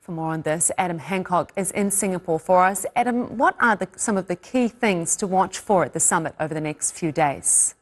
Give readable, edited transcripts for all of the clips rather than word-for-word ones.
For more on this, Adam Hancock is in Singapore for us. Adam, what are some of the key things to watch for at the summit over the next few days?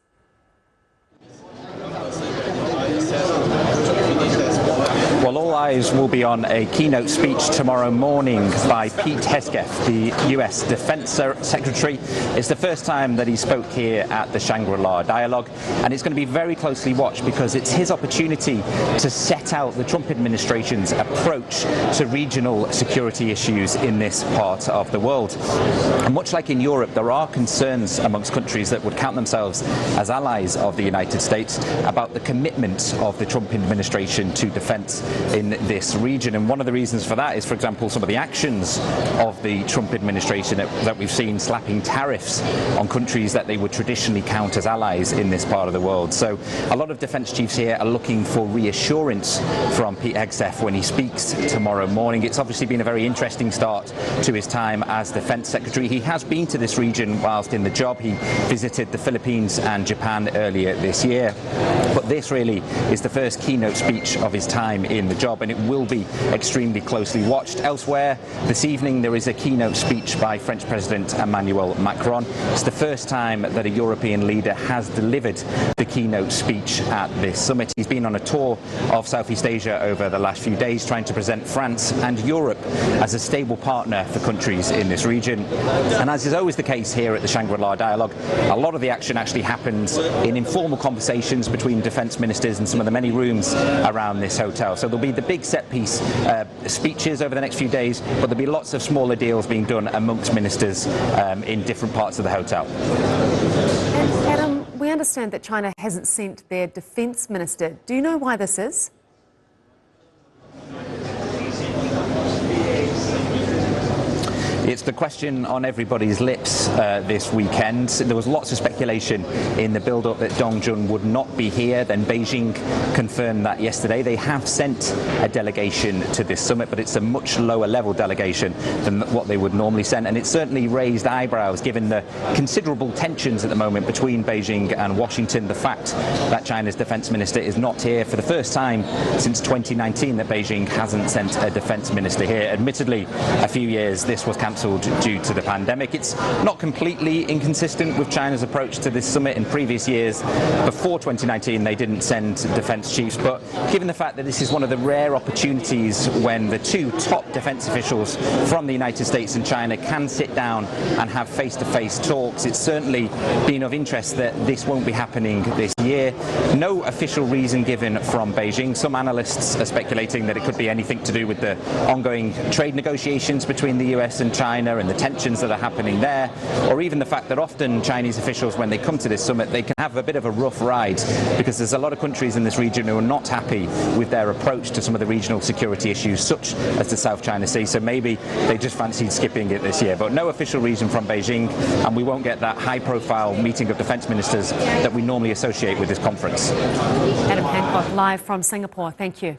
Well, all eyes will be on a keynote speech tomorrow morning by Pete Hegseth, the US Defense Secretary. It's the first time that he spoke here at the Shangri-La Dialogue, and it's going to be very closely watched because it's his opportunity to set out the Trump administration's approach to regional security issues in this part of the world. And much like in Europe, there are concerns amongst countries that would count themselves as allies of the United States about the commitment of the Trump administration to defense in this region. And one of the reasons for that is, for example, some of the actions of the Trump administration that we've seen slapping tariffs on countries that they would traditionally count as allies in this part of the world. So a lot of defense chiefs here are looking for reassurance from Pete Hegseth when he speaks tomorrow morning. It's obviously been a very interesting start to his time as defense secretary. He has been to this region whilst in the job. He visited the Philippines and Japan earlier this year. But this really is the first keynote speech of his time in the job, and it will be extremely closely watched. Elsewhere this evening there is a keynote speech by French President Emmanuel Macron. It's the first time that a European leader has delivered the keynote speech at this summit. He's been on a tour of Southeast Asia over the last few days, trying to present France and Europe as a stable partner for countries in this region. And as is always the case here at the Shangri-La Dialogue, a lot of the action actually happens in informal conversations between defence ministers in some of the many rooms around this hotel. So there'll be the big set-piece speeches over the next few days, but there'll be lots of smaller deals being done amongst ministers in different parts of the hotel. And Adam, we understand that China hasn't sent their defence minister. Do you know why this is? It's the question on everybody's lips this weekend. There was lots of speculation in the build-up that Dong Jun would not be here. Then Beijing confirmed that yesterday. They have sent a delegation to this summit, but it's a much lower level delegation than what they would normally send. And it certainly raised eyebrows given the considerable tensions at the moment between Beijing and Washington. The fact that China's defense minister is not here for the first time since 2019, that Beijing hasn't sent a defense minister here. Admittedly, a few years this was cancelled due to the pandemic. It's not completely inconsistent with China's approach to this summit. In previous years, before 2019, they didn't send defense chiefs, but given the fact that this is one of the rare opportunities when the two top defense officials from the United States and China can sit down and have face-to-face talks, it's certainly been of interest that this won't be happening this year. No official reason given from Beijing. Some analysts are speculating that it could be anything to do with the ongoing trade negotiations between the US and China and the tensions that are happening there, or even the fact that often Chinese officials, when they come to this summit, they can have a bit of a rough ride because there's a lot of countries in this region who are not happy with their approach to some of the regional security issues, such as the South China Sea. So maybe they just fancied skipping it this year. But no official reason from Beijing, and we won't get that high-profile meeting of defence ministers that we normally associate with this conference. Adam Hancock, live from Singapore. Thank you.